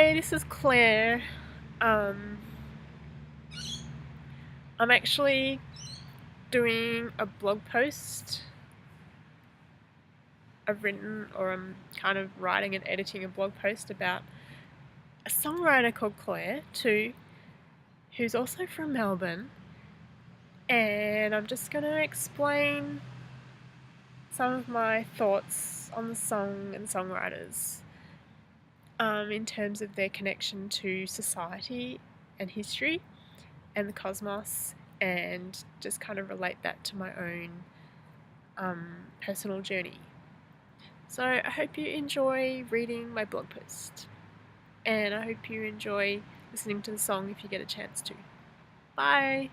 Hi, this is Claire. Um, I'm actually doing a blog post. I'm kind of writing and editing a blog post about a songwriter called Claire, too, who's also from Melbourne. And I'm just going to explain some of my thoughts on the song and songwriters in terms of their connection to society and history and the cosmos, and just kind of relate that to my own personal journey. So I hope you enjoy reading my blog post, and I hope you enjoy listening to the song if you get a chance to. Bye!